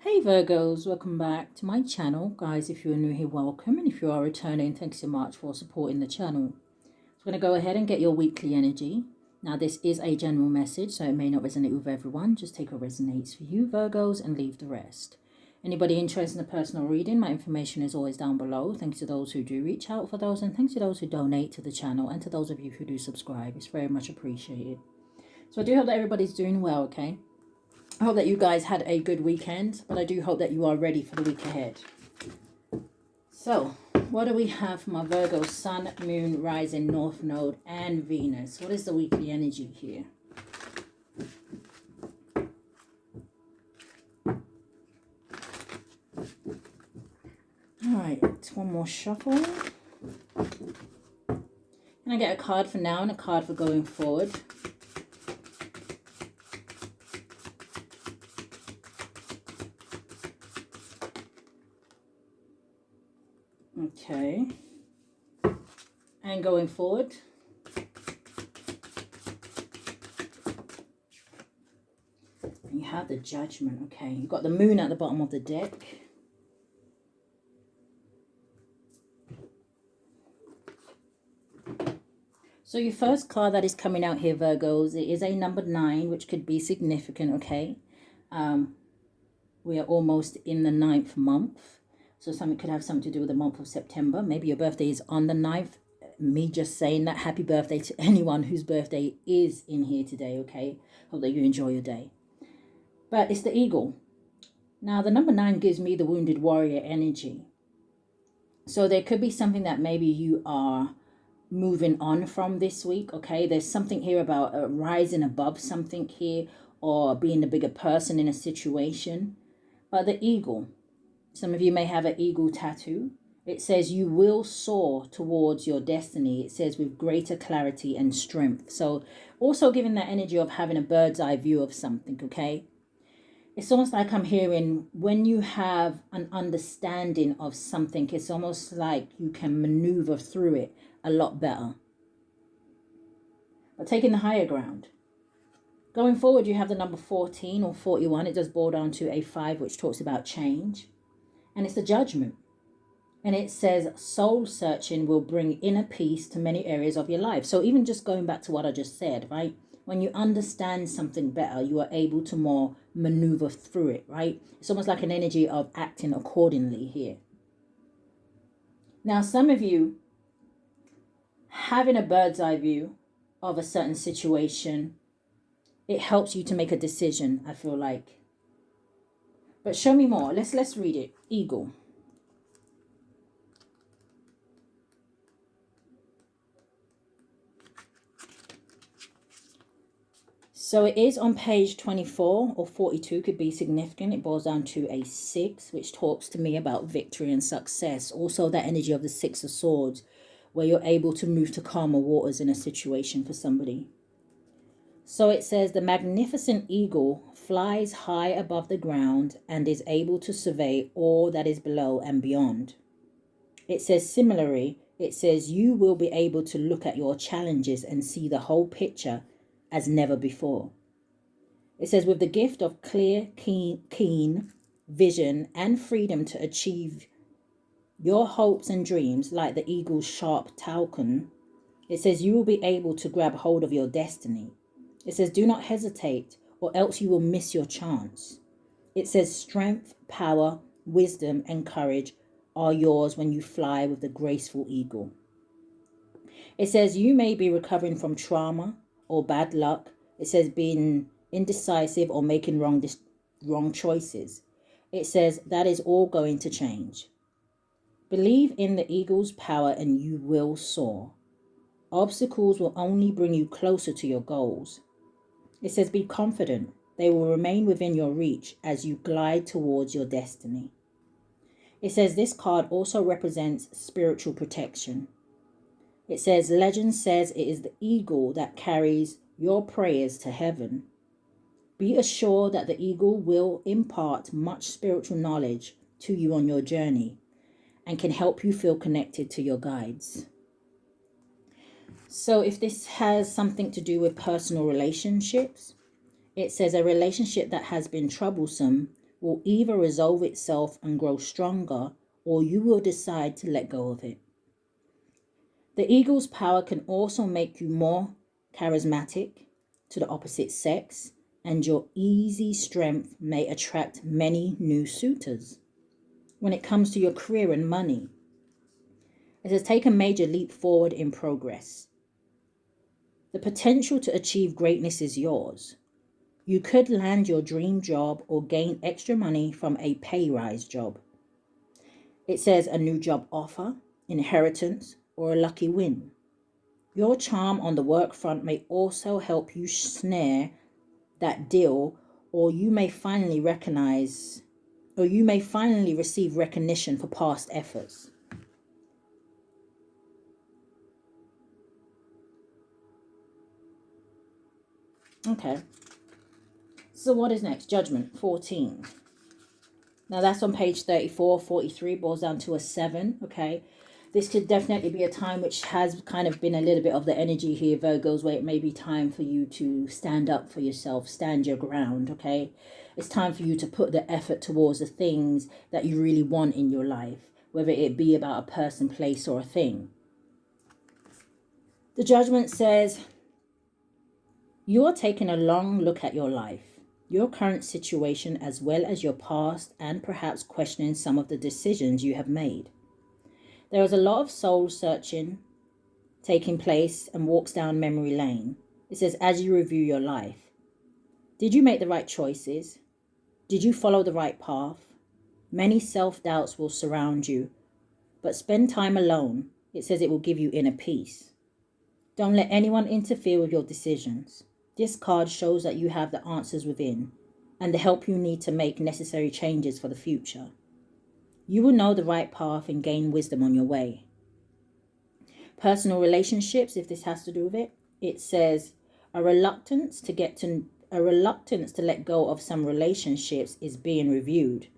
Hey Virgos, welcome back to my channel. Guys, if you're new here, welcome. And if you are returning, thanks so much for supporting the channel. So I'm going to go ahead and get your weekly energy. Now this is a general message, so it may not resonate with everyone. Just take what resonates for you, Virgos, and leave the rest. Anybody interested in a personal reading, my information is always down below. Thanks to those who do reach out for those, and thanks to those who donate to the channel, and to those of you who do subscribe. It's very much appreciated. So I do hope that everybody's doing well, okay? I hope that you guys had a good weekend, but I do hope that you are ready for the week ahead. So, what do we have for my Virgo? Sun, Moon, Rising, North Node, and Venus. What is the weekly energy here? Alright, one more shuffle. Can I get a card for now and a card for going forward? Okay. And going forward. And you have the Judgment. Okay. You've got the Moon at the bottom of the deck. So your first card that is coming out here, Virgos, it is a number 9, which could be significant, okay? We are almost in the 9th month. So something could have something to do with the month of September. Maybe your birthday is on the 9th. Me just saying that, happy birthday to anyone whose birthday is in here today, okay? Hope that you enjoy your day. But it's the Eagle. Now, the number 9 gives me the Wounded Warrior energy. So there could be something that maybe you are moving on from this week, okay? There's something here about rising above something here, or being a bigger person in a situation. But the Eagle, some of you may have an eagle tattoo. It says you will soar towards your destiny. It says with greater clarity and strength. So also giving that energy of having a bird's eye view of something, okay? It's almost like I'm hearing when you have an understanding of something, it's almost like you can maneuver through it a lot better. But taking the higher ground. Going forward, you have the number 14 or 41. It does boil down to a 5, which talks about change. And it's the Judgment. And it says soul searching will bring inner peace to many areas of your life. So even just going back to what I just said, right? When you understand something better, you are able to more maneuver through it, right? It's almost like an energy of acting accordingly here. Now, some of you having a bird's eye view of a certain situation, it helps you to make a decision, I feel like. But show me more. Let's read it. Eagle. So it is on page 24 or 42, could be significant. It boils down to a 6, which talks to me about victory and success. Also that energy of the 6 of Swords, where you're able to move to calmer waters in a situation for somebody. So it says the magnificent eagle flies high above the ground and is able to survey all that is below and beyond. It says similarly, it says you will be able to look at your challenges and see the whole picture as never before. It says with the gift of clear, keen vision and freedom to achieve your hopes and dreams like the eagle's sharp talon, it says you will be able to grab hold of your destiny. It says do not hesitate or else you will miss your chance. It says strength, power, wisdom and courage are yours when you fly with the graceful eagle. It says you may be recovering from trauma or bad luck. It says being indecisive or making wrong choices. It says that is all going to change. Believe in the eagle's power and you will soar. Obstacles will only bring you closer to your goals. It says be confident. They will remain within your reach as you glide towards your destiny. It says this card also represents spiritual protection. It says, legend says it is the eagle that carries your prayers to heaven. Be assured that the eagle will impart much spiritual knowledge to you on your journey and can help you feel connected to your guides. So if this has something to do with personal relationships, it says a relationship that has been troublesome will either resolve itself and grow stronger, or you will decide to let go of it. The eagle's power can also make you more charismatic to the opposite sex, and your easy strength may attract many new suitors. When it comes to your career and money, it says take a major leap forward in progress. The potential to achieve greatness is yours. You could land your dream job or gain extra money from a pay rise job. It says a new job offer, inheritance, or a lucky win. Your charm on the work front may also help you snare that deal, or you may finally receive recognition for past efforts. Okay. So what is next? Judgment 14. Now that's on page 34, 43, boils down to a 7, okay? This could definitely be a time which has kind of been a little bit of the energy here, Virgos, where it may be time for you to stand up for yourself, stand your ground, okay? It's time for you to put the effort towards the things that you really want in your life, whether it be about a person, place, or a thing. The Judgment says, you're taking a long look at your life, your current situation, as well as your past, and perhaps questioning some of the decisions you have made. There is a lot of soul searching taking place and walks down memory lane. It says, as you review your life, did you make the right choices? Did you follow the right path? Many self-doubts will surround you, but spend time alone. It says it will give you inner peace. Don't let anyone interfere with your decisions. This card shows that you have the answers within and the help you need to make necessary changes for the future. You will know the right path and gain wisdom on your way. Personal relationships, if this has to do with it, it says a reluctance to let go of some relationships is being reviewed.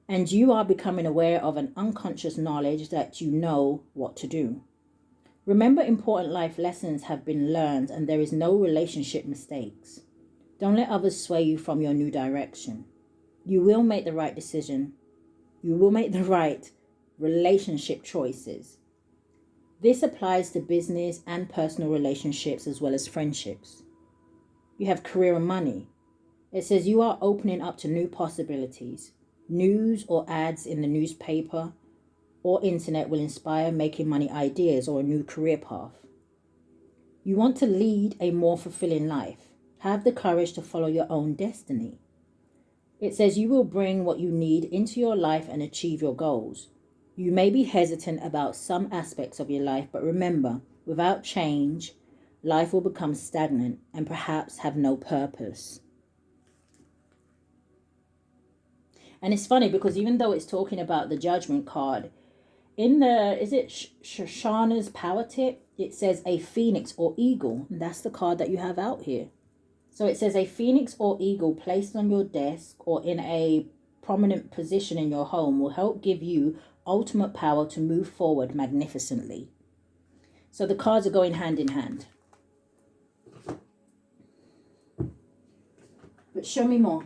And you are becoming aware of an unconscious knowledge that you know what to do. Remember, important life lessons have been learned and there is no relationship mistakes. Don't let others sway you from your new direction. You will make the right decision. You will make the right relationship choices. This applies to business and personal relationships as well as friendships. You have career and money. It says you are opening up to new possibilities. News or ads in the newspaper or internet will inspire making money ideas or a new career path. You want to lead a more fulfilling life. Have the courage to follow your own destiny. It says you will bring what you need into your life and achieve your goals. You may be hesitant about some aspects of your life, but remember, without change, life will become stagnant and perhaps have no purpose. And it's funny because even though it's talking about the Judgment card, in the, is it Shoshana's power tip? It says a phoenix or eagle. And that's the card that you have out here. So it says a phoenix or eagle placed on your desk or in a prominent position in your home will help give you ultimate power to move forward magnificently. So the cards are going hand in hand. But show me more.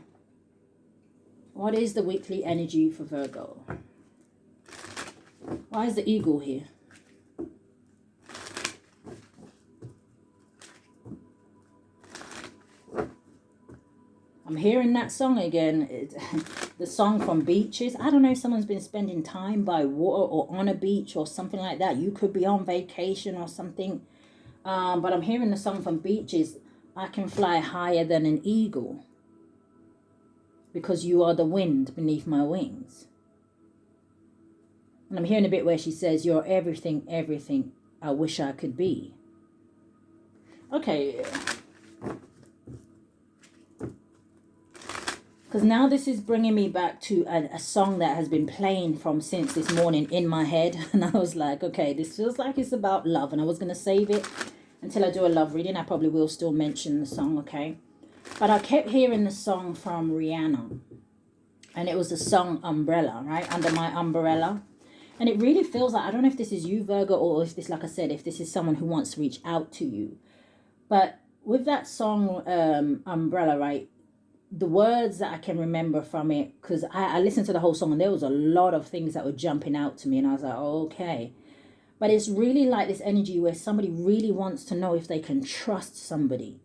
What is the weekly energy for Virgo? Why is the eagle here? I'm hearing that song again. The song from Beaches. I don't know if someone's been spending time by water or on a beach or something like that. You could be on vacation or something. But I'm hearing the song from Beaches. I can fly higher than an eagle because you are the wind beneath my wings. And I'm hearing a bit where she says, you're everything, everything I wish I could be. Okay. Because now this is bringing me back to a song that has been playing from since this morning in my head. And I was like, okay, this feels like it's about love. And I was going to save it until I do a love reading. I probably will still mention the song, okay? But I kept hearing the song from Rihanna. And it was the song Umbrella, right? Under My Umbrella. And it really feels like, I don't know if this is you, Virgo, or if this, like I said, if this is someone who wants to reach out to you. But with that song, Umbrella, right? the words that I can remember from it, because I listened to the whole song and there was a lot of things that were jumping out to me, and I was like, oh, okay. But it's really like this energy where somebody really wants to know if they can trust somebody.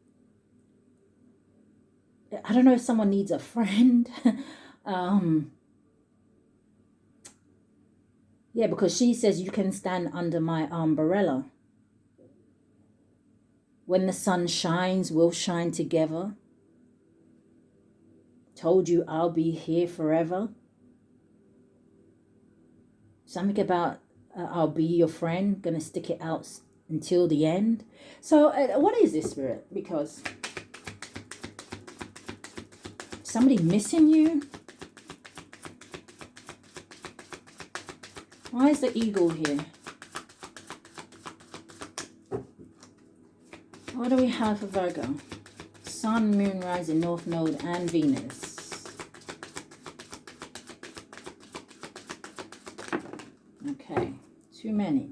I don't know if someone needs a friend. Yeah, because she says you can stand under my umbrella. When the sun shines, we'll shine together. Told you I'll be here forever. Something about I'll be your friend, gonna stick it out until the end. So what is this, Spirit? Because somebody missing you? Why is the eagle here? What do we have for Virgo? Sun, Moon, Rising, North Node, and Venus. Okay, too many.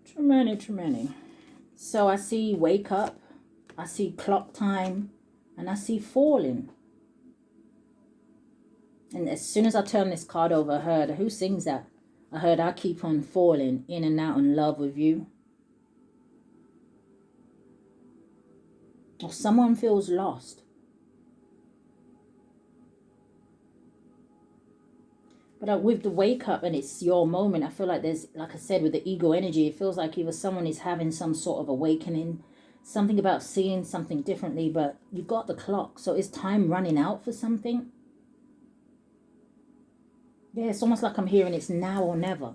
Too many. So I see wake up, I see clock time, and I see falling. And as soon as I turn this card over, I heard, who sings that? I heard, I keep on falling in and out in love with you. Or someone feels lost. But with the wake up and it's your moment, I feel like there's, like I said, with the ego energy, it feels like either someone is having some sort of awakening, something about seeing something differently, but you've got the clock. So is time running out for something? Yeah, it's almost like I'm hearing it's now or never.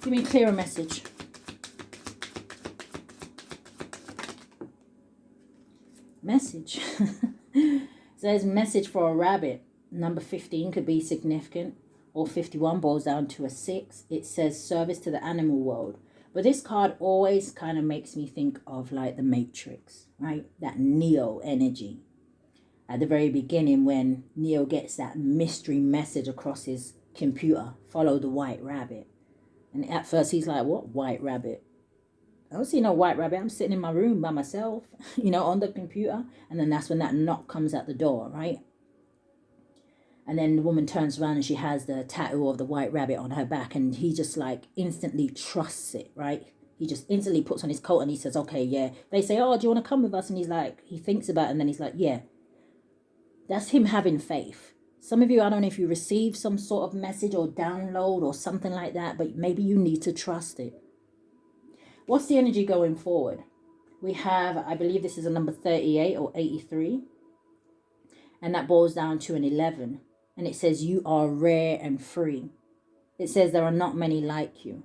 Give me a clearer message. Message. Says message for a rabbit. Number 15 could be significant, or 51 boils down to a 6. It says service to the animal world. But this card always kind of makes me think of like the Matrix, right? That Neo energy. At the very beginning, when Neo gets that mystery message across his computer, follow the white rabbit. And at first he's like, what white rabbit? I don't see no white rabbit. I'm sitting in my room by myself, on the computer. And then that's when that knock comes at the door, right? And then the woman turns around and she has the tattoo of the white rabbit on her back. And he just like instantly trusts it, right? He just instantly puts on his coat and he says, okay, yeah. They say, oh, do you want to come with us? And he's like, he thinks about it and then he's like, yeah. That's him having faith. Some of you, I don't know if you receive some sort of message or download or something like that, but maybe you need to trust it. What's the energy going forward? We have, I believe this is a number 38 or 83. And that boils down to an 11. And it says, you are rare and free. It says there are not many like you.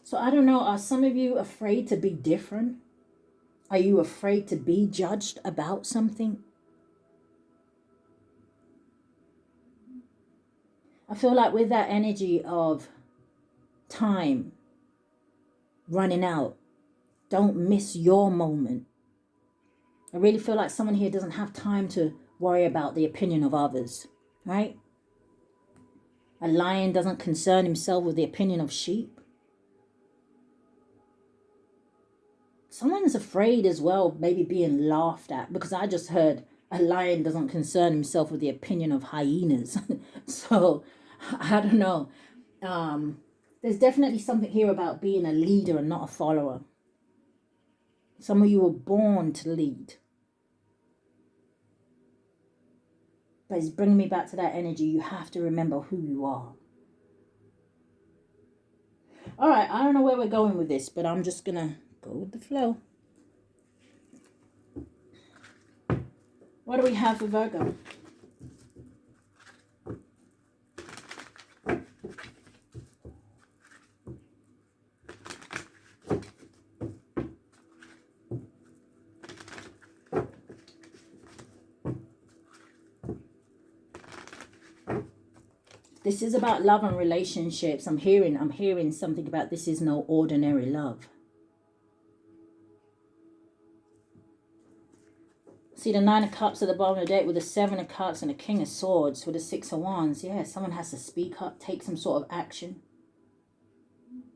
So I don't know, are some of you afraid to be different? Are you afraid to be judged about something? I feel like with that energy of time running out, don't miss your moment. I really feel like someone here doesn't have time to worry about the opinion of others, right? A lion doesn't concern himself with the opinion of sheep. Someone's afraid as well, maybe being laughed at, because I just heard a lion doesn't concern himself with the opinion of hyenas. So, I don't know. There's definitely something here about being a leader and not a follower. Some of you were born to lead. But it's bringing me back to that energy. You have to remember who you are. All right, I don't know where we're going with this, but I'm just going to go with the flow. What do we have for Virgo? This is about love and relationships. I'm hearing something about this is no ordinary love. See the 9 of Cups at the bottom of the deck with the 7 of Cups and the King of Swords with the 6 of Wands. Yeah, someone has to speak up, take some sort of action.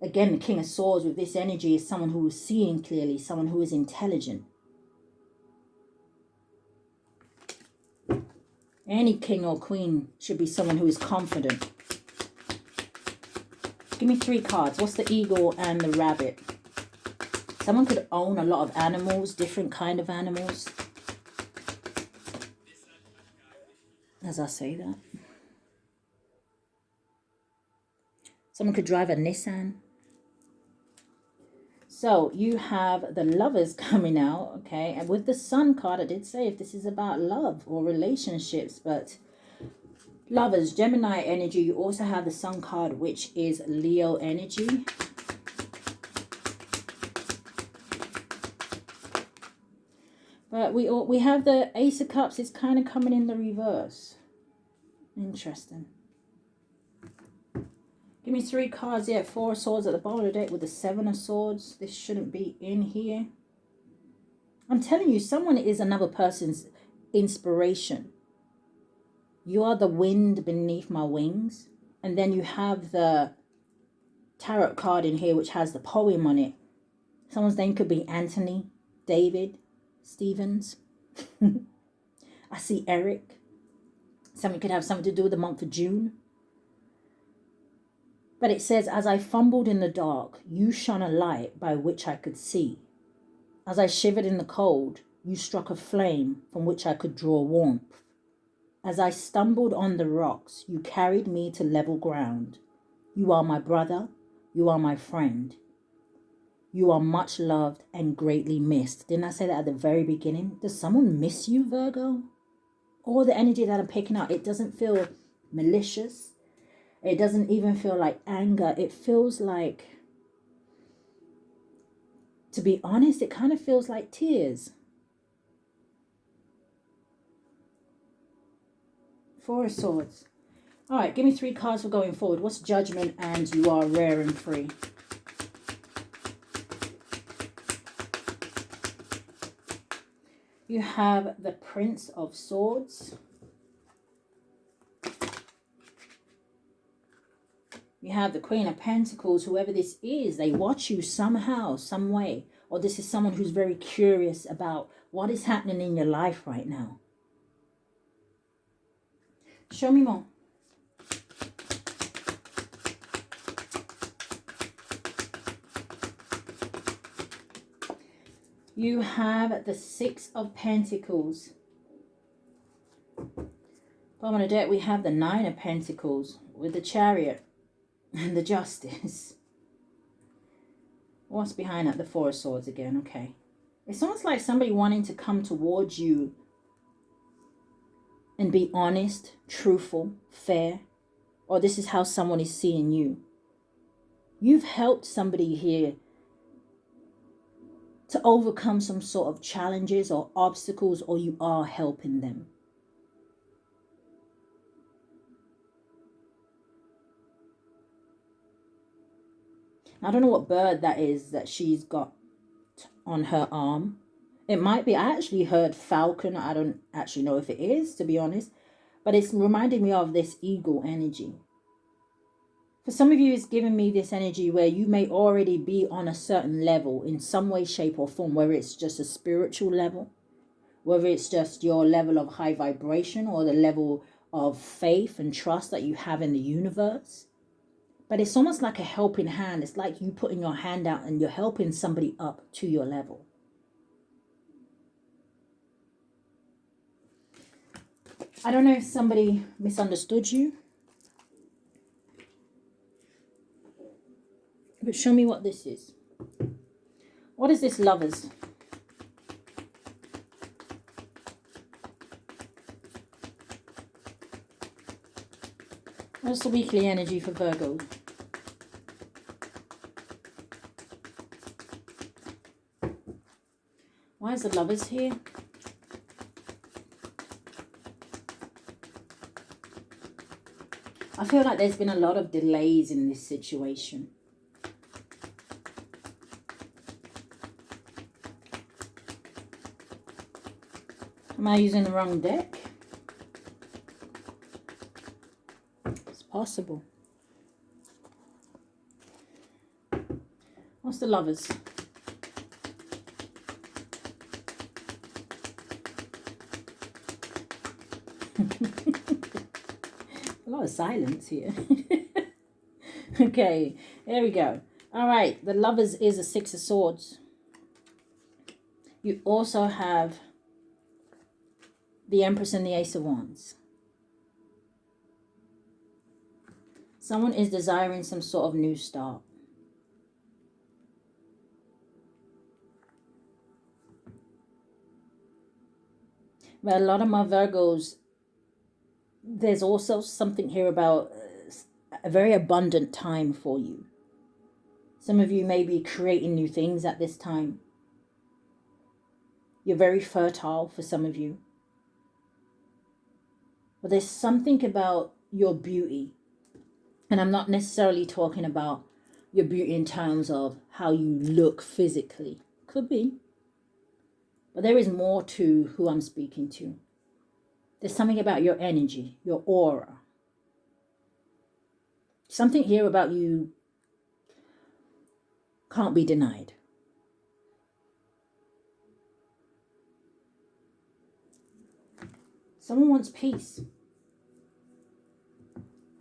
Again, the King of Swords with this energy is someone who is seeing clearly, someone who is intelligent. Any king or queen should be someone who is confident. Give me 3 cards. What's the eagle and the rabbit? Someone could own a lot of animals, different kind of animals. As I say that. Someone could drive a Nissan. So you have the Lovers coming out, okay? And with the Sun card, I did say if this is about love or relationships, but Lovers, Gemini energy. You also have the Sun card, which is Leo energy. But we have the Ace of Cups. It's kind of coming in the reverse. Interesting. Give me 3 cards here. 4 of Swords at the bottom of the deck with the 7 of Swords. This shouldn't be in here. I'm telling you, someone is another person's inspiration. You are the wind beneath my wings. And then you have the tarot card in here, which has the poem on it. Someone's name could be Anthony, David, Stevens. I see Eric. Something could have something to do with the month of June. But it says, as I fumbled in the dark, you shone a light by which I could see. As I shivered in the cold, you struck a flame from which I could draw warmth. As I stumbled on the rocks, you carried me to level ground. You are my brother. You are my friend. You are much loved and greatly missed. Didn't I say that at the very beginning? Does someone miss you, Virgo? All the energy that I'm picking up, it doesn't feel malicious. It doesn't even feel like anger. It feels like, to be honest, it kind of feels like tears. 4 of Swords. All right, give me 3 cards for going forward. What's Judgment and you are rare and free? You have the Prince of Swords. You have the Queen of Pentacles. Whoever this is, they watch you somehow, some way. Or this is someone who's very curious about what is happening in your life right now. Show me more. You have the 6 of Pentacles. Bottom of the deck, we have the 9 of Pentacles with the Chariot and the Justice. What's behind that? The 4 of Swords again. Okay. It's almost like somebody wanting to come towards you and be honest, truthful, fair. Or this is how someone is seeing you. You've helped somebody here to overcome some sort of challenges or obstacles, or you are helping them. I don't know what bird that is that she's got on her arm. It might be, I actually heard falcon. I don't actually know if it is, to be honest. But it's reminding me of this eagle energy. For some of you, it's giving me this energy where you may already be on a certain level in some way, shape or form, whether it's just a spiritual level, whether it's just your level of high vibration or the level of faith and trust that you have in the universe. But it's almost like a helping hand. It's like you putting your hand out and you're helping somebody up to your level. I don't know if somebody misunderstood you. But show me what this is. What is this, Lovers? What's the weekly energy for Virgo? Why is the Lovers here? I feel like there's been a lot of delays in this situation. Am I using the wrong deck? It's possible. What's the Lovers? A lot of silence here. Okay, there we go. All right, the Lovers is a Six of Swords. You also have the Empress and the Ace of Wands. Someone is desiring some sort of new start. But a lot of my Virgos, there's also something here about a very abundant time for you. Some of you may be creating new things at this time. You're very fertile for some of you. But there's something about your beauty. And I'm not necessarily talking about your beauty in terms of how you look physically. Could be. But there is more to who I'm speaking to. There's something about your energy, your aura. Something here about you can't be denied. Someone wants peace.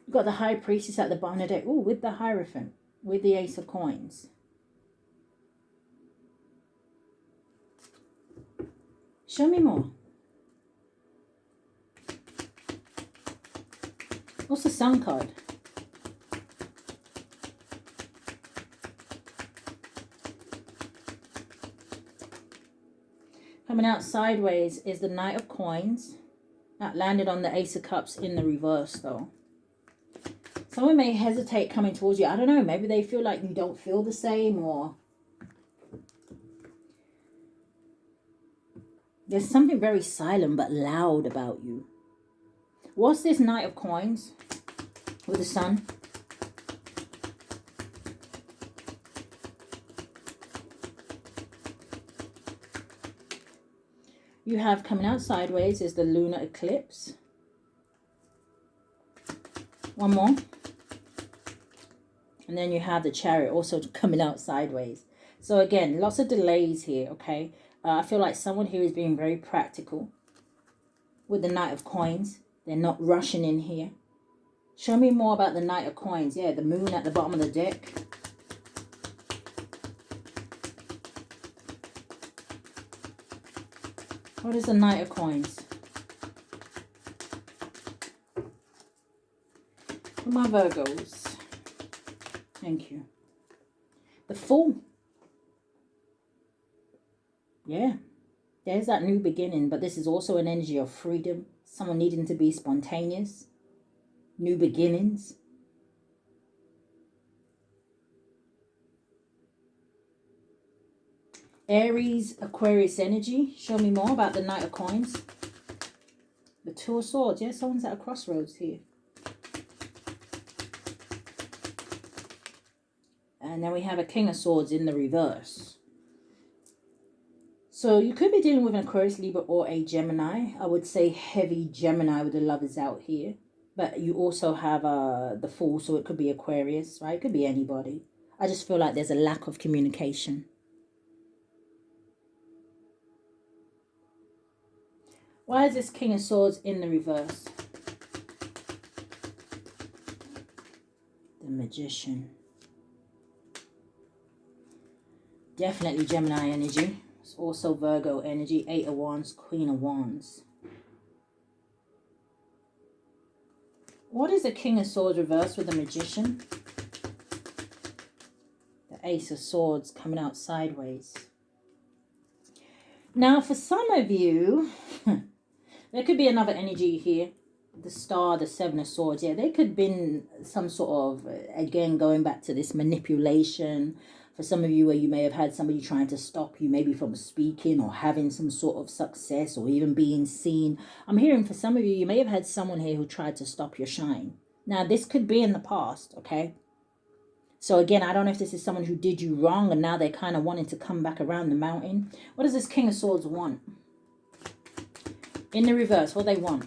You've got the High Priestess at the bottom of the deck. Oh, with the Hierophant, with the Ace of Coins. Show me more. What's the Sun card? Coming out sideways is the Knight of Coins. That landed on the Ace of Cups in the reverse though. Someone may hesitate coming towards you. I don't know. Maybe they feel like you don't feel the same, or there's something very silent but loud about you. What's this Knight of Coins with the Sun? You have coming out sideways is the lunar eclipse. One more. And then you have the Chariot also coming out sideways. So again, lots of delays here, okay? I feel like someone here is being very practical with the Knight of Coins. They're not rushing in here. Show me more about the Knight of Coins. Yeah, the moon at the bottom of the deck. What is the Knight of Coins? For my Virgos. Thank you. The Fool. Yeah. There's that new beginning, but this is also an energy of freedom. Someone needing to be spontaneous. New beginnings. Aries, Aquarius energy. Show me more about the Knight of Coins. The Two of Swords. Yeah, someone's at a crossroads here. And then we have a King of Swords in the reverse. So you could be dealing with an Aquarius, Libra, or a Gemini. I would say heavy Gemini with the Lovers out here. But you also have the Fool, so it could be Aquarius, right? It could be anybody. I just feel like there's a lack of communication. Why is this King of Swords in the reverse? The Magician. Definitely Gemini energy. It's also Virgo energy. 8 of Wands, Queen of Wands. What is the King of Swords reversed with the Magician? The Ace of Swords coming out sideways. Now, for some of you, there could be another energy here. The Star, the Seven of Swords. Yeah, there could have been some sort of, again, going back to this manipulation. For some of you, where you may have had somebody trying to stop you, maybe from speaking or having some sort of success or even being seen. I'm hearing for some of you, you may have had someone here who tried to stop your shine. Now, this could be in the past, okay? So again, I don't know if this is someone who did you wrong and now they're kind of wanting to come back around the mountain. What does this King of Swords want? In the reverse, what do they want?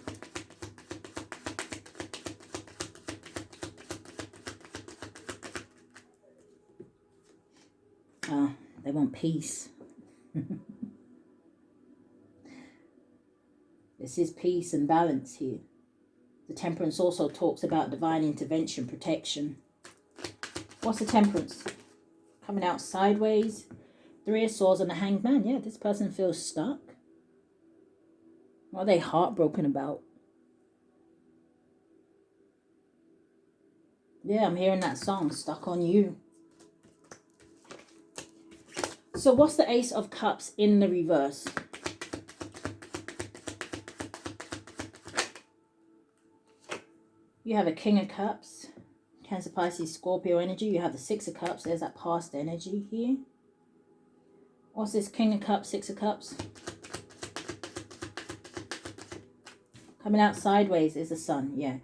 They want peace. This is peace and balance here. The Temperance also talks about divine intervention, protection. What's the Temperance? Coming out sideways. 3 of Swords and the Hanged Man. Yeah, this person feels stuck. What are they heartbroken about? Yeah, I'm hearing that song, Stuck on You. So what's the Ace of Cups in the reverse? You have a King of Cups, Cancer, Pisces, Scorpio energy. You have the 6 of Cups. There's that past energy here. What's this King of Cups, 6 of Cups? Coming out sideways is the Sun, yeah.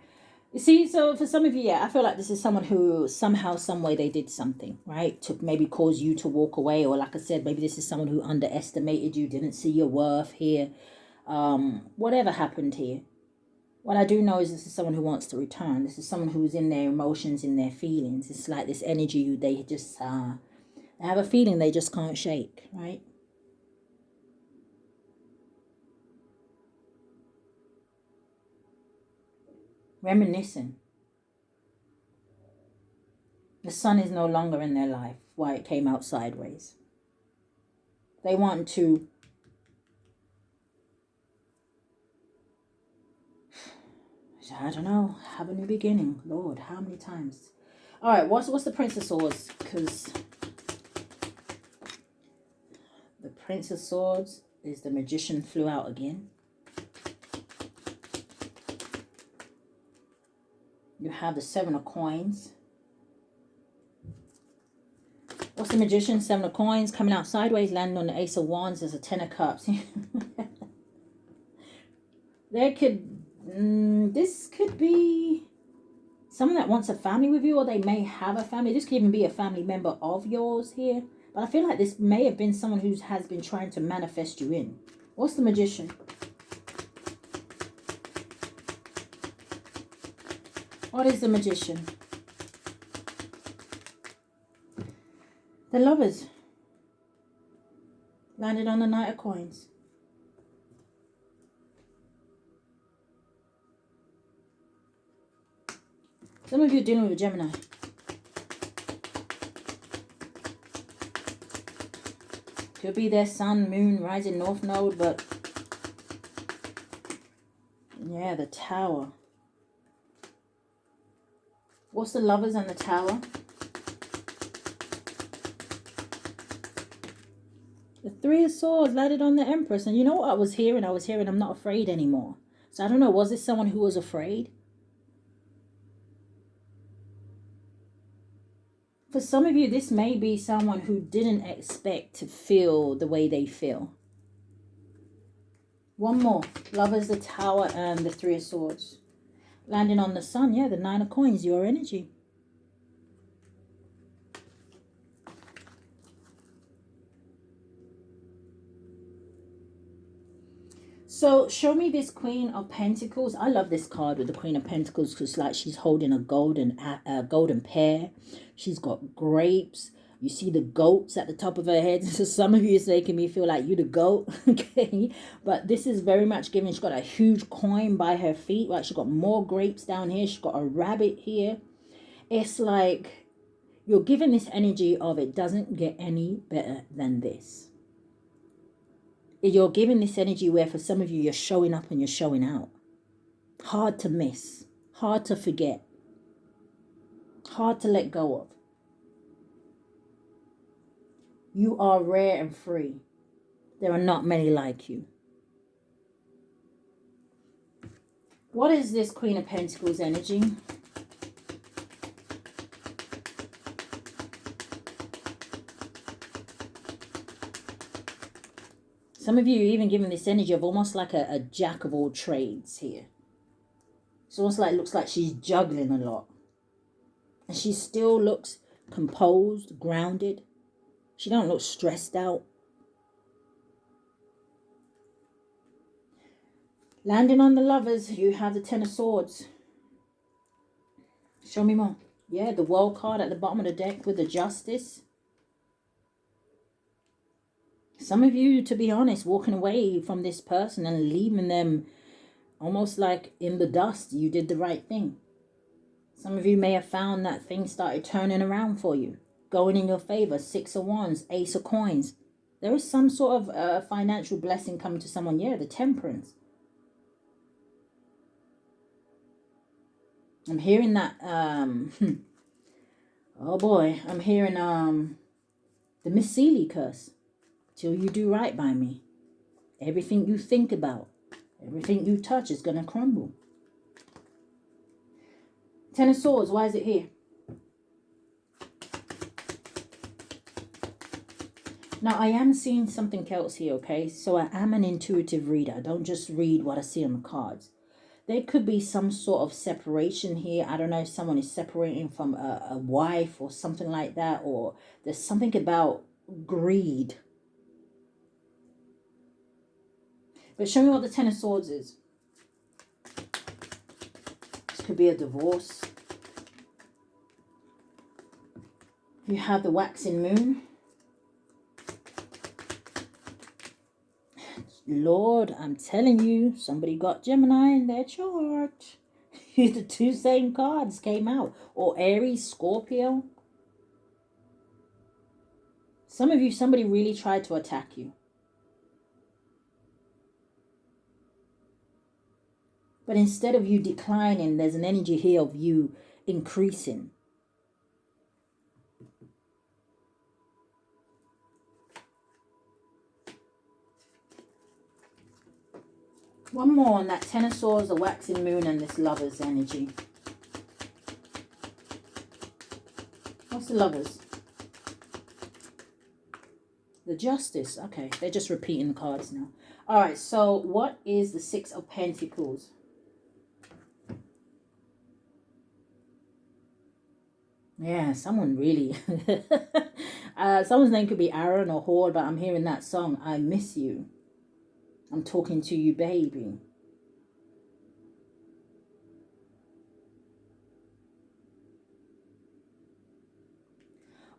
You see, so for some of you, yeah, I feel like this is someone who somehow, some way they did something, right? To maybe cause you to walk away. Or like I said, maybe this is someone who underestimated you, didn't see your worth here. Whatever happened here. What I do know is this is someone who wants to return. This is someone who's in their emotions, in their feelings. It's like this energy they just they have a feeling they just can't shake, right? Reminiscing. The Sun is no longer in their life. Why it came out sideways. They want to I don't know, have a new beginning. Lord, how many times? All right, what's the Prince of Swords? Because the Prince of Swords is the Magician flew out again. You have the 7 of Coins. What's the Magician? 7 of Coins coming out sideways, landing on the Ace of Wands. There's a 10 of Cups. This could be someone that wants a family with you, or they may have a family. This could even be a family member of yours here. But I feel like this may have been someone who has been trying to manifest you in. What's the Magician? What is the Magician? The Lovers. Landed on the Knight of Coins. Some of you are dealing with a Gemini. Could be their Sun, Moon, rising North Node, but yeah, the Tower. What's the Lovers and the Tower? The 3 of Swords landed on the Empress. And you know what I was hearing? I was hearing I'm not afraid anymore. So I don't know, was this someone who was afraid? For some of you, this may be someone who didn't expect to feel the way they feel. One more. Lovers, the Tower, and the 3 of Swords. Landing on the Sun, yeah, the 9 of Coins, your energy. So show me this Queen of Pentacles. I love this card with the Queen of Pentacles because like she's holding a golden pear. She's got grapes. You see the goats at the top of her head. So some of you is making me feel like you the goat. Okay. But this is very much giving. She's got a huge coin by her feet. Right. She's got more grapes down here. She's got a rabbit here. It's like you're giving this energy of it doesn't get any better than this. You're giving this energy where for some of you, you're showing up and you're showing out. Hard to miss. Hard to forget. Hard to let go of. You are rare and free. There are not many like you. What is this Queen of Pentacles energy? Some of you are even giving this energy of almost like a jack of all trades here. It's almost like, looks like she's juggling a lot. And she still looks composed, grounded. She don't look stressed out. Landing on the Lovers, you have the 10 of Swords. Show me more. Yeah, the World card at the bottom of the deck with the Justice. Some of you, to be honest, walking away from this person and leaving them Almost like in the dust, you did the right thing. Some of you may have found that things started turning around for you, going in your favor. 6 of Wands, Ace of Coins. There is some sort of financial blessing coming to someone. Yeah, the Temperance. I'm hearing that, oh boy, I'm hearing the Miss Seeley curse. Till you do right by me. Everything you think about, everything you touch is going to crumble. Ten of Swords, why is it here? Now, I am seeing something else here, okay? So I am an intuitive reader. I don't just read what I see on the cards. There could be some sort of separation here. I don't know if someone is separating from a wife or something like that. Or there's something about greed. But show me what the Ten of Swords is. This could be a divorce. You have the waxing moon. Lord, I'm telling you, somebody got Gemini in their chart. The two same cards came out. Or Aries, Scorpio. Some of you, somebody really tried to attack you. But instead of you declining, there's an energy here of you increasing. One more on that Ten of Swords, the waxing moon, and this Lover's energy. What's the Lovers? The Justice. Okay, they're just repeating the cards now. All right, so what is the Six of Pentacles? Yeah, someone really... someone's name could be Aaron or Horde, but I'm hearing that song, I Miss You. I'm talking to you, baby.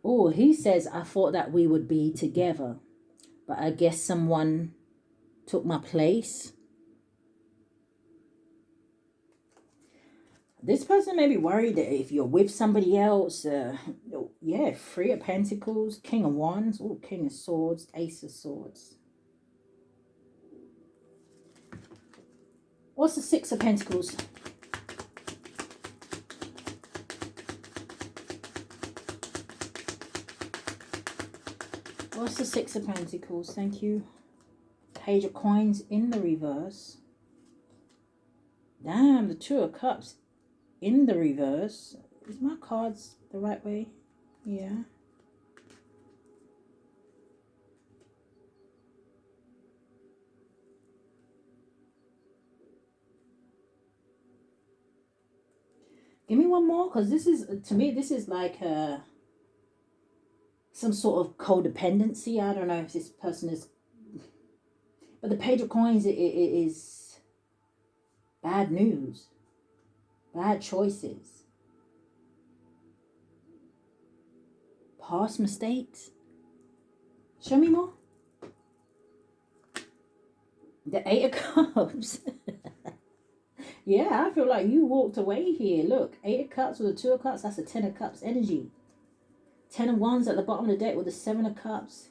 Oh, he says, I thought that we would be together, but I guess someone took my place. This person may be worried that if you're with somebody else, yeah, Three of Pentacles, King of Wands, oh, King of Swords, Ace of Swords. What's the Six of Pentacles? What's the Six of Pentacles? Thank you. Page of Coins in the reverse. Damn, the Two of Cups in the reverse. Is my cards the right way? Yeah. Give me one more, because this is, to me, this is like some sort of codependency. I don't know if this person is... But the Page of Coins, it is bad news. Bad choices. Past mistakes. Show me more. The Eight of Cups. Yeah, I feel like you walked away here. Look, Eight of Cups with the Two of Cups. That's a Ten of Cups energy. Ten of Wands at the bottom of the deck with the Seven of Cups.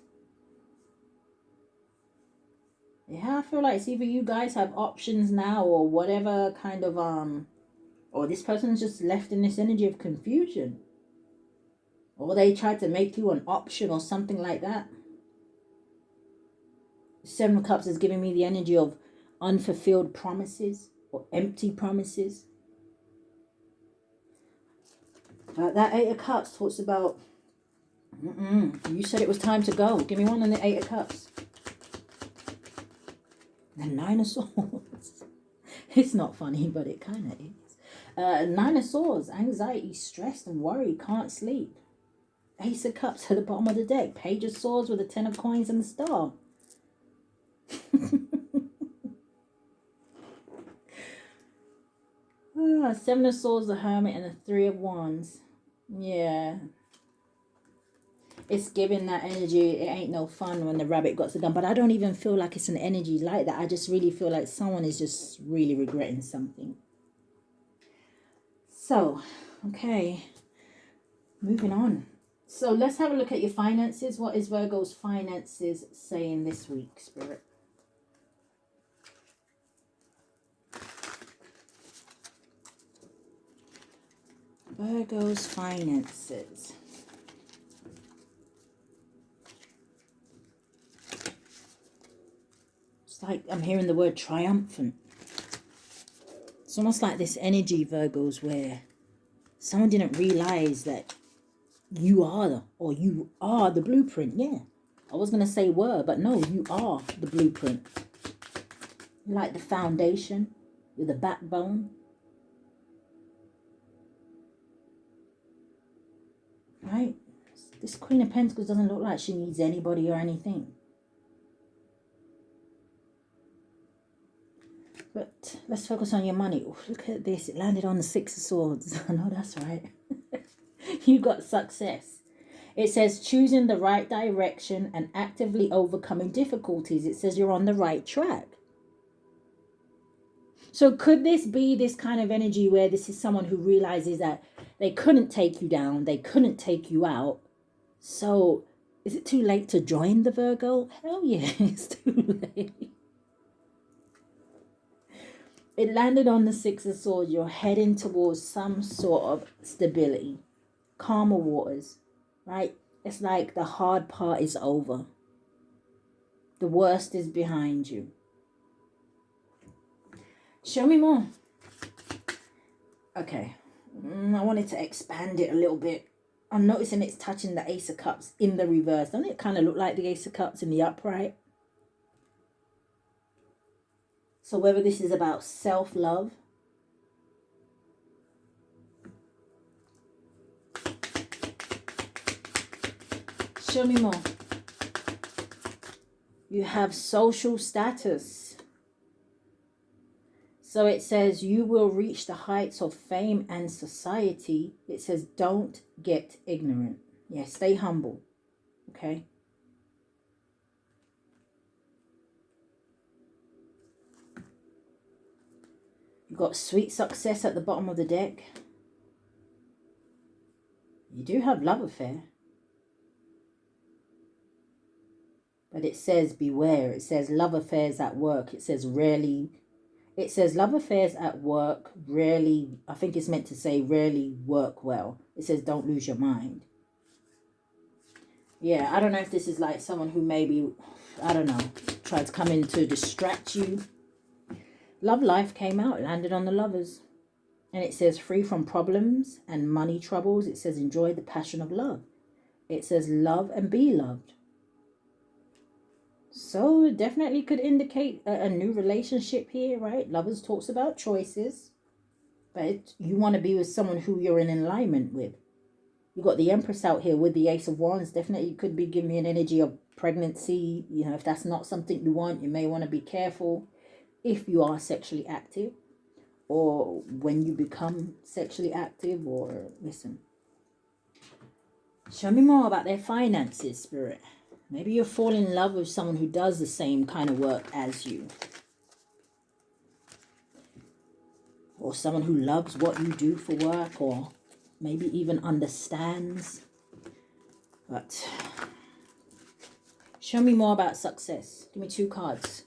Yeah, I feel like it's either you guys have options now or whatever kind of, or this person's just left in this energy of confusion. Or they tried to make you an option or something like that. Seven of Cups is giving me the energy of unfulfilled promises or empty promises. That Eight of Cups talks about, you said it was time to go. Give me one on the Eight of Cups. The Nine of Swords. It's not funny, but it kind of is. Nine of Swords. Anxiety, stressed and worry. Can't sleep. Ace of Cups at the bottom of the deck. Page of Swords with the Ten of Coins and the Star. Seven of Swords, the Hermit, and the Three of Wands. Yeah. It's giving that energy. It ain't no fun when the rabbit got the gun. But I don't even feel like it's an energy like that. I just really feel like someone is just really regretting something. So, okay. Moving on. So let's have a look at your finances. What is Virgo's finances saying this week, Spirit? Virgo's finances. It's like I'm hearing the word triumphant. It's almost like this energy, Virgos, where someone didn't realize that you are the blueprint. Yeah. I was going to say were, but no, you are the blueprint. You're like the foundation. You're the backbone. Right? This Queen of Pentacles doesn't look like she needs anybody or anything. But let's focus on your money. Ooh, look at this. It landed on the Six of Swords. I know that's right. You got success. It says choosing the right direction and actively overcoming difficulties. It says you're on the right track. So could this be this kind of energy where this is someone who realizes that they couldn't take you down, they couldn't take you out? So is it too late to join the Virgo? Hell yeah, it's too late. It landed on the Six of Swords. You're heading towards some sort of stability, calmer waters, right? It's like the hard part is over. The worst is behind you. Show me more. Okay. I wanted to expand it a little bit. I'm noticing it's touching the Ace of Cups in the reverse. Doesn't it kind of look like the Ace of Cups in the upright? So whether this is about self-love, show me more. You have social status. So it says you will reach the heights of fame and society. It says don't get ignorant. Yeah, stay humble. Okay. You've got sweet success at the bottom of the deck. You do have love affair. But it says beware. It says love affairs at work. It says rarely. It says love affairs at work rarely. I think it's meant to say rarely work well. It says don't lose your mind. Yeah, I don't know if this is like someone who maybe, I don't know, tried to come in to distract you. Love life came out, landed on the Lovers. And it says free from problems and money troubles. It says enjoy the passion of love. It says love and be loved. So it definitely could indicate a new relationship here, right? Lovers talks about choices. But you want to be with someone who you're in alignment with. You've got the Empress out here with the Ace of Wands. Definitely could be giving me an energy of pregnancy. You know, if that's not something you want, you may want to be careful if you are sexually active. Or when you become sexually active. Or, listen. Show me more about their finances, Spirit. Maybe you're falling in love with someone who does the same kind of work as you. Or someone who loves what you do for work. Or maybe even understands. But show me more about success. Give me 2 cards.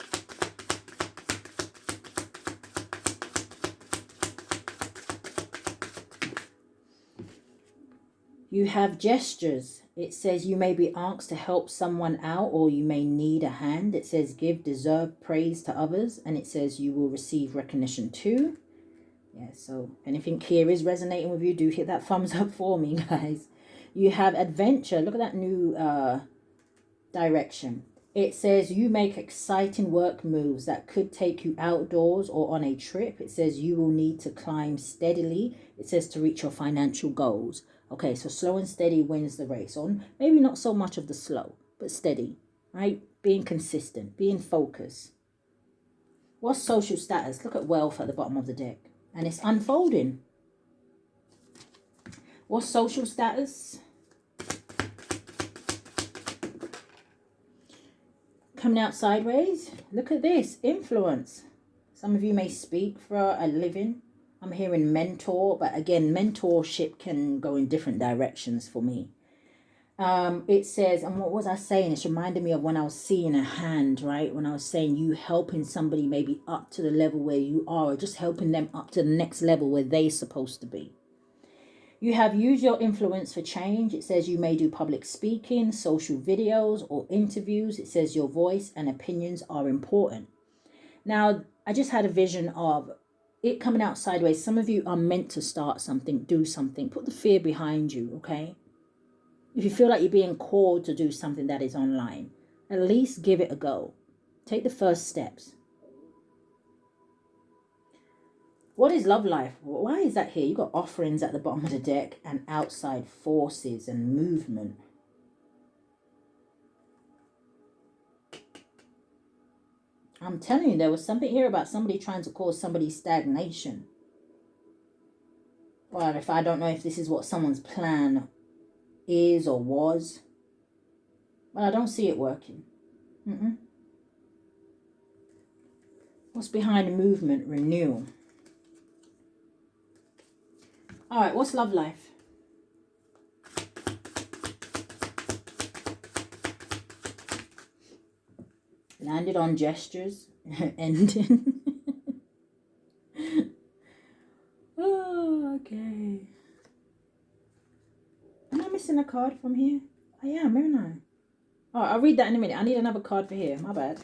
You have gestures. It says you may be asked to help someone out or you may need a hand. It says give deserved praise to others. And it says you will receive recognition too. Yeah, so anything here is resonating with you, do hit that thumbs up for me, guys. You have adventure. Look at that new direction. It says you make exciting work moves that could take you outdoors or on a trip. It says you will need to climb steadily. It says to reach your financial goals. Okay, so slow and steady wins the race. Or maybe not so much of the slow, but steady, right? Being consistent, being focused. What's social status? Look at wealth at the bottom of the deck. And it's unfolding. What's social status? coming out sideways. Look at this. Influence. Some of you may speak for a living. I'm hearing mentor, but again, mentorship can go in different directions for me. It says, and what was I saying? It's reminding me of when I was seeing a hand, right? When I was saying you helping somebody maybe up to the level where you are, or just helping them up to the next level where they're supposed to be. You have used your influence for change. It says you may do public speaking, social videos, or interviews. It says your voice and opinions are important. Now, I just had a vision of it coming out sideways. Some of you are meant to start something, do something. Put the fear behind you, okay? If you feel like you're being called to do something that is online, at least give it a go. Take the first steps. What is love life? Why is that here? You've got offerings at the bottom of the deck and outside forces and movement. I'm telling you, there was something here about somebody trying to cause somebody stagnation. Well, if I don't know if this is what someone's plan is or was. But I don't see it working. What's behind the movement? Renewal. All right, what's love life? Landed on gestures. Ending. Oh, okay. Am I missing a card from here? I am, aren't I? Oh, I'll read that in a minute. I need another card for here. My bad.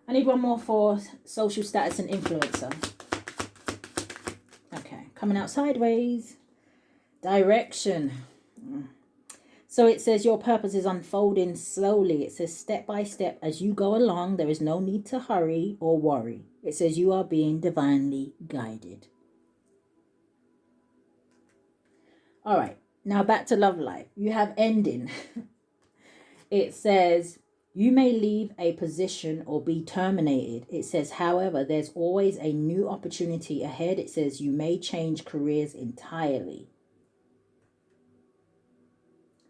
I need one more for social status and influencer. Okay, coming out sideways. Direction. So it says your purpose is unfolding slowly. It says step by step as you go along. There is no need to hurry or worry. It says you are being divinely guided. All right, now back to love life. You have ending. It says you may leave a position or be terminated. It says, however, there's always a new opportunity ahead. It says you may change careers entirely.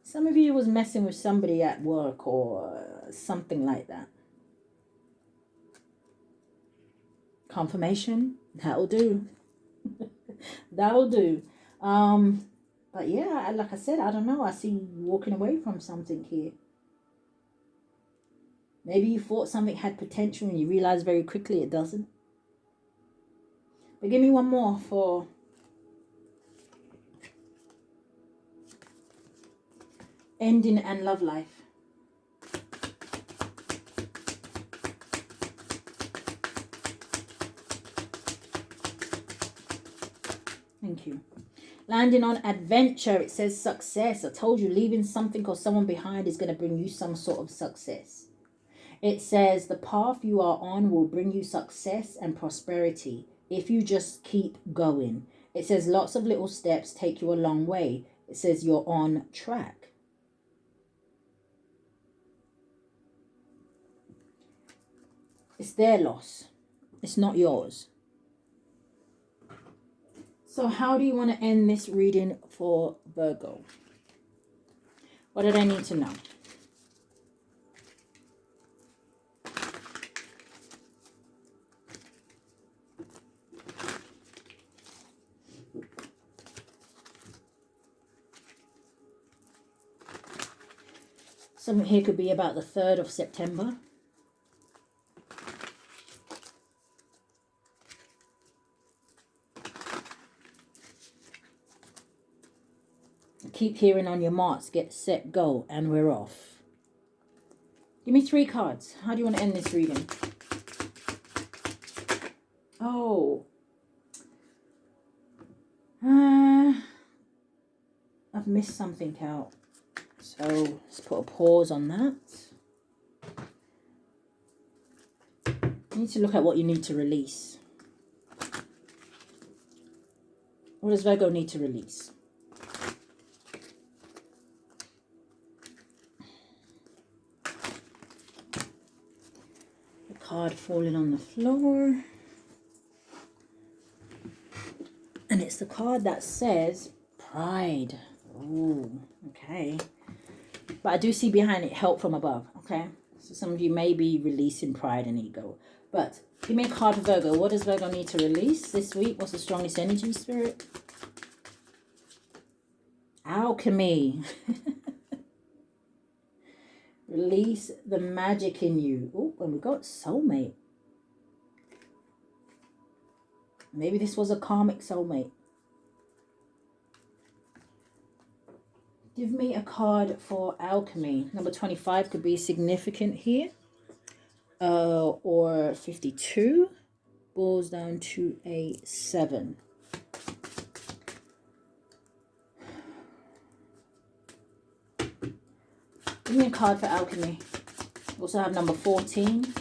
Some of you was messing with somebody at work or something like that. Confirmation, that'll do. That'll do. But yeah, like I said, I don't know. I see you walking away from something here. Maybe you thought something had potential and you realize very quickly it doesn't. But give me one more for ending and love life. Thank you. Landing on adventure, it says success. I told you, leaving something or someone behind is going to bring you some sort of success. It says the path you are on will bring you success and prosperity if you just keep going. It says lots of little steps take you a long way. It says you're on track. It's their loss. It's not yours. So how do you want to end this reading for Virgo? What do they need to know? Something here could be about the 3rd of September. Keep hearing on your marks, get set, go, and we're off. Give me 3 cards. How do you want to end this reading? Oh. I've missed something out. So let's put a pause on that. You need to look at what you need to release. What does Virgo need to release? The card falling on the floor. And it's the card that says pride. Ooh, okay. But I do see behind it help from above, okay? So some of you may be releasing pride and ego. But give me a card for Virgo. What does Virgo need to release this week? What's the strongest energy, Spirit? Alchemy. Release the magic in you. Oh, and we got soulmate. Maybe this was a karmic soulmate. Give me a card for alchemy. Number 25 could be significant here. Or 52. Boils down to a 7. Give me a card for alchemy. Also have number 14,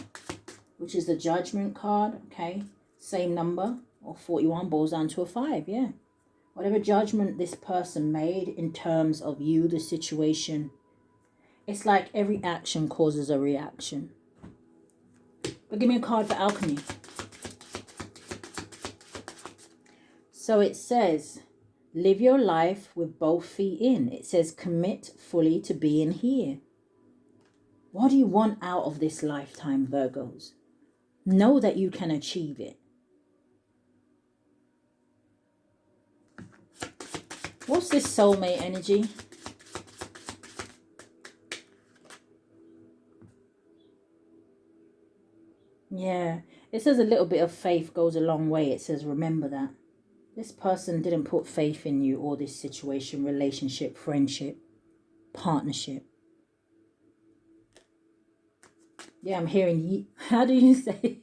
which is the judgment card. Okay. Same number. Or 41 boils down to a 5. Yeah. Whatever judgment this person made in terms of you, the situation, it's like every action causes a reaction. But give me a card for alchemy. So it says, live your life with both feet in. It says, commit fully to being here. What do you want out of this lifetime, Virgos? Know that you can achieve it. What's this soulmate energy? Yeah, it says a little bit of faith goes a long way. It says, remember that. This person didn't put faith in you or this situation, relationship, friendship, partnership. Yeah, I'm hearing ye. How do you say?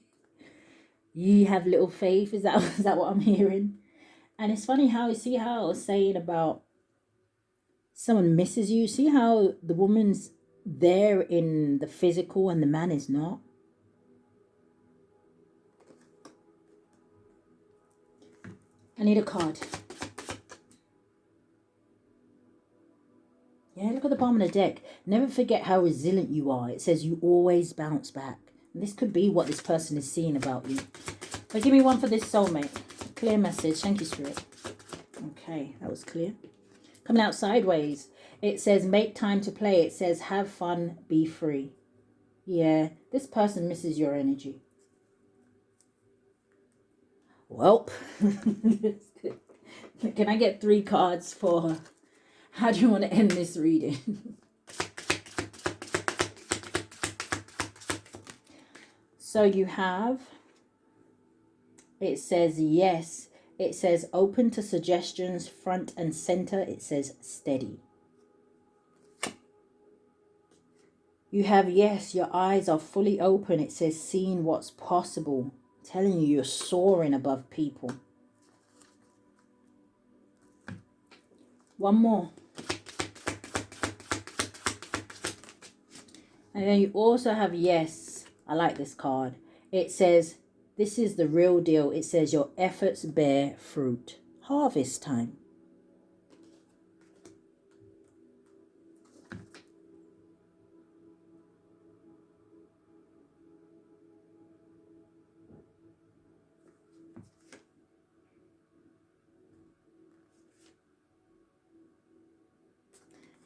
Ye have little faith. Is that what I'm hearing? And it's funny how you see how I was saying about someone misses you. See how the woman's there in the physical and the man is not? I need a card. Yeah, look at the bottom of the deck. Never forget how resilient you are. It says you always bounce back. And this could be what this person is seeing about you. But give me one for this soulmate. Clear message. Thank you, Spirit. Okay, that was clear. Coming out sideways. It says make time to play. It says have fun, be free. Yeah, this person misses your energy. Well, can I get 3 cards for how do you want to end this reading? So you have, it says yes. It says open to suggestions, front and center. It says steady. You have yes, your eyes are fully open. It says seeing what's possible. I'm telling you, you're soaring above people. One more. And then you also have yes. I like this card. It says, this is the real deal. It says your efforts bear fruit. Harvest time.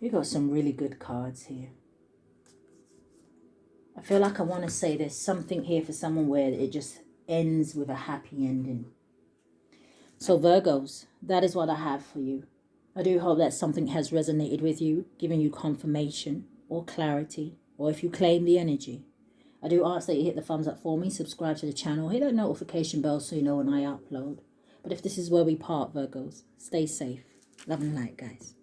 You got some really good cards here. I feel like I want to say there's something here for someone where it just ends with a happy ending. So Virgos, that is what I have for you. I do hope that something has resonated with you, giving you confirmation or clarity, or if you claim the energy. I do ask that you hit the thumbs up for me, subscribe to the channel, hit that notification bell so you know when I upload. But if this is where we part, Virgos, stay safe. Love and light, guys.